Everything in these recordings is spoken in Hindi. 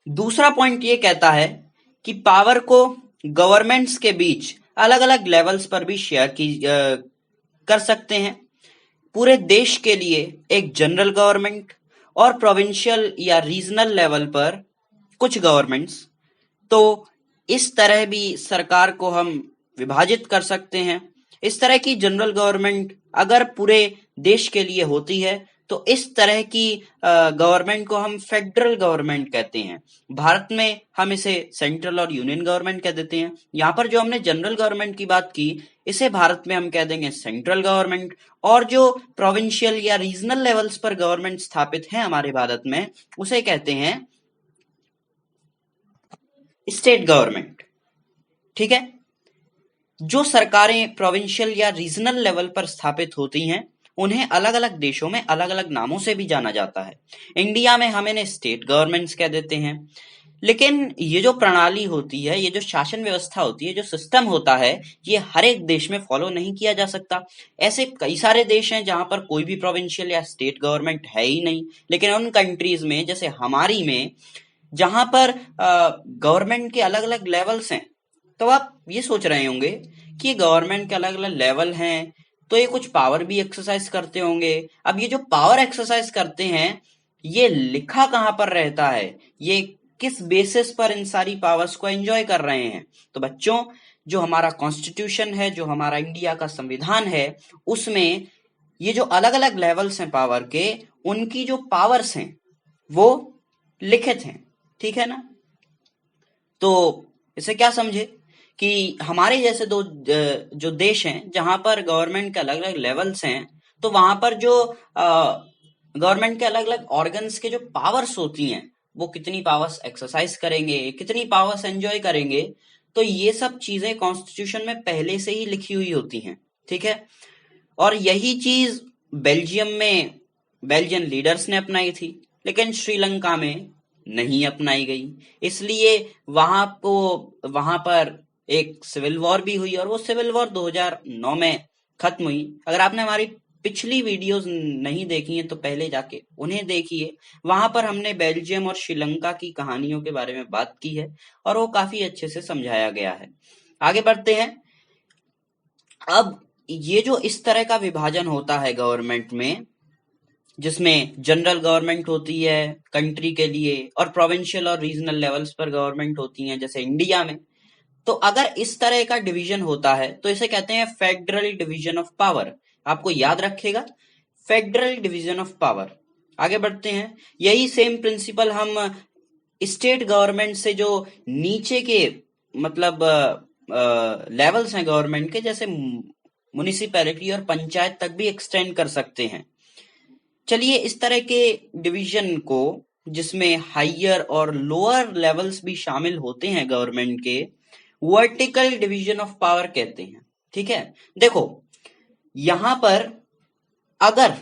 दूसरा पॉइंट ये कहता है कि पावर को गवर्नमेंट्स के बीच अलग अलग लेवल्स पर भी कर सकते हैं। पूरे देश के लिए एक जनरल गवर्नमेंट और प्रोविंशियल या रीजनल लेवल पर कुछ गवर्नमेंट्स। तो इस तरह भी सरकार को हम विभाजित कर सकते हैं। इस तरह की जनरल गवर्नमेंट अगर पूरे देश के लिए होती है तो इस तरह की गवर्नमेंट को हम फेडरल गवर्नमेंट कहते हैं। भारत में हम इसे सेंट्रल और यूनियन गवर्नमेंट कह देते हैं। यहाँ पर जो हमने जनरल गवर्नमेंट की बात की, इसे भारत में हम कह देंगे सेंट्रल गवर्नमेंट, और जो प्रोविंशियल या रीजनल लेवल्स पर गवर्नमेंट स्थापित है हमारे भारत में, उसे कहते हैं स्टेट गवर्नमेंट। ठीक है। जो सरकारें प्रोविंशियल या रीजनल लेवल पर स्थापित होती हैं उन्हें अलग अलग देशों में अलग अलग नामों से भी जाना जाता है। इंडिया में हम इन्हें स्टेट गवर्नमेंट्स कह देते हैं। लेकिन ये जो प्रणाली होती है, ये जो शासन व्यवस्था होती है, जो सिस्टम होता है, ये हर एक देश में फॉलो नहीं किया जा सकता। ऐसे कई सारे देश हैं जहां पर कोई भी प्रोविंशियल या स्टेट गवर्नमेंट है ही नहीं। लेकिन उन कंट्रीज में, जैसे हमारी में, जहां पर गवर्नमेंट के अलग अलग लेवल्स हैं, तो आप ये सोच रहे होंगे कि गवर्नमेंट के अलग अलग लेवल हैं तो ये कुछ पावर भी एक्सरसाइज करते होंगे। अब ये जो पावर एक्सरसाइज करते हैं, ये लिखा कहां पर रहता है, ये किस बेसिस पर इन सारी पावर्स को एंजॉय कर रहे हैं? तो बच्चों, जो हमारा कॉन्स्टिट्यूशन है, जो हमारा इंडिया का संविधान है, उसमें ये जो अलग अलग लेवल्स हैं पावर के, उनकी जो पावर्स हैं वो लिखित हैं। ठीक है ना? तो इसे क्या समझे कि हमारे जैसे जो देश हैं जहां पर गवर्नमेंट के अलग अलग लेवल्स हैं, तो वहां पर जो गवर्नमेंट के अलग अलग ऑर्गन्स के जो पावर्स होती हैं, वो कितनी पावर्स एक्सरसाइज करेंगे, कितनी पावर्स एंजॉय करेंगे, तो ये सब चीजें कॉन्स्टिट्यूशन में पहले से ही लिखी हुई होती हैं। ठीक है। और यही चीज बेल्जियम में बेल्जियन लीडर्स ने अपनाई थी, लेकिन श्रीलंका में नहीं अपनाई गई। इसलिए वहां पर एक सिविल वॉर भी हुई, और वो सिविल वॉर 2009 में खत्म हुई। अगर आपने हमारी पिछली वीडियोस नहीं देखी हैं तो पहले जाके उन्हें देखिए। वहां पर हमने बेल्जियम और श्रीलंका की कहानियों के बारे में बात की है और वो काफी अच्छे से समझाया गया है। आगे बढ़ते हैं। अब ये जो इस तरह का विभाजन होता है गवर्नमेंट में, जिसमें जनरल गवर्नमेंट होती है कंट्री के लिए और प्रोविंशियल और रीजनल लेवल्स पर गवर्नमेंट होती हैं जैसे इंडिया में, तो अगर इस तरह का डिवीजन होता है तो इसे कहते हैं फेडरल डिवीजन ऑफ पावर। आपको याद रखेगा, फेडरल डिवीजन ऑफ पावर। आगे बढ़ते हैं। यही सेम प्रिंसिपल हम स्टेट गवर्नमेंट से जो नीचे के मतलब लेवल्स हैं गवर्नमेंट के, जैसे म्युनिसिपैलिटी और पंचायत तक भी एक्सटेंड कर सकते हैं। चलिए, इस तरह के डिवीजन को, जिसमें हायर और लोअर लेवल्स भी शामिल होते हैं गवर्नमेंट के, वर्टिकल डिवीजन ऑफ पावर कहते हैं। ठीक है। देखो, यहां पर अगर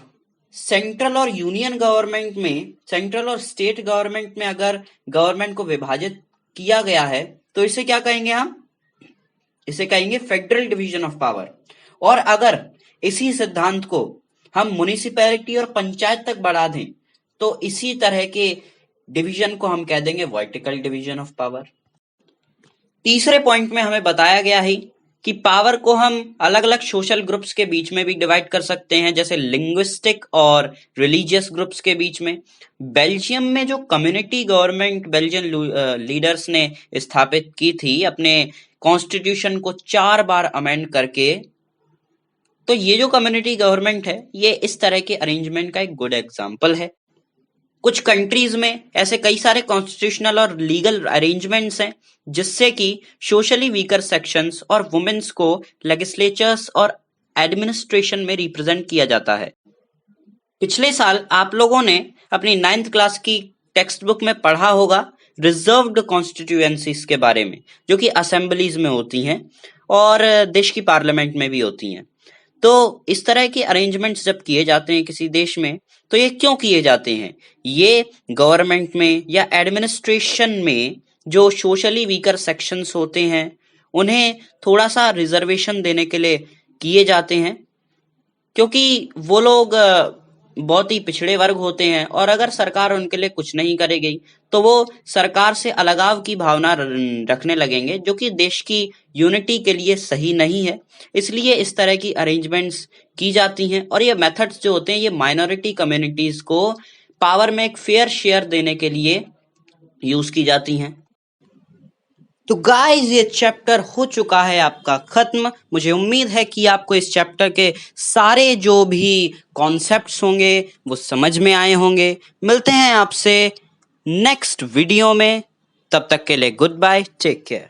सेंट्रल और यूनियन गवर्नमेंट में, सेंट्रल और स्टेट गवर्नमेंट में अगर गवर्नमेंट को विभाजित किया गया है तो इसे क्या कहेंगे हम? इसे कहेंगे फेडरल डिवीजन ऑफ पावर। और अगर इसी सिद्धांत को हम म्युनिसिपैलिटी और पंचायत तक बढ़ा दें तो इसी तरह के डिवीजन को हम कह देंगे वर्टिकल डिवीजन ऑफ पावर। तीसरे पॉइंट में हमें बताया गया है कि पावर को हम अलग अलग सोशल ग्रुप्स के बीच में भी डिवाइड कर सकते हैं, जैसे लिंग्विस्टिक और रिलीजियस ग्रुप्स के बीच में। बेल्जियम में जो कम्युनिटी गवर्नमेंट बेल्जियन लीडर्स ने स्थापित की थी अपने कॉन्स्टिट्यूशन को 4 बार अमेंड करके, तो ये जो कम्युनिटी गवर्नमेंट है, ये इस तरह के अरेंजमेंट का एक गुड एग्जाम्पल है। कुछ कंट्रीज में ऐसे कई सारे कॉन्स्टिट्यूशनल और लीगल अरेंजमेंट्स हैं जिससे कि सोशली वीकर सेक्शंस और वुमेन्स को लेजिस्लेचर्स और एडमिनिस्ट्रेशन में रिप्रेजेंट किया जाता है। पिछले साल आप लोगों ने अपनी 9th क्लास की टेक्स्ट बुक में पढ़ा होगा रिजर्व्ड कॉन्स्टिट्यूएंसीज के बारे में, जो कि असेंबलीज में होती हैं और देश की पार्लियामेंट में भी होती हैं। तो इस तरह के अरेंजमेंट्स जब किए जाते हैं किसी देश में, तो ये क्यों किए जाते हैं? ये गवर्नमेंट में या एडमिनिस्ट्रेशन में जो सोशली वीकर सेक्शंस होते हैं उन्हें थोड़ा सा रिजर्वेशन देने के लिए किए जाते हैं, क्योंकि वो लोग बहुत ही पिछड़े वर्ग होते हैं, और अगर सरकार उनके लिए कुछ नहीं करेगी तो वो सरकार से अलगाव की भावना रखने लगेंगे, जो कि देश की यूनिटी के लिए सही नहीं है। इसलिए इस तरह की अरेंजमेंट्स की जाती हैं, और ये मेथड्स जो होते हैं ये माइनॉरिटी कम्युनिटीज को पावर में एक फेयर शेयर देने के लिए यूज की जाती हैं। तो गाइस ये चैप्टर हो चुका है आपका खत्म। मुझे उम्मीद है कि आपको इस चैप्टर के सारे जो भी कॉन्सेप्ट्स होंगे वो समझ में आए होंगे। मिलते हैं आपसे नेक्स्ट वीडियो में, तब तक के लिए गुड बाय, टेक केयर।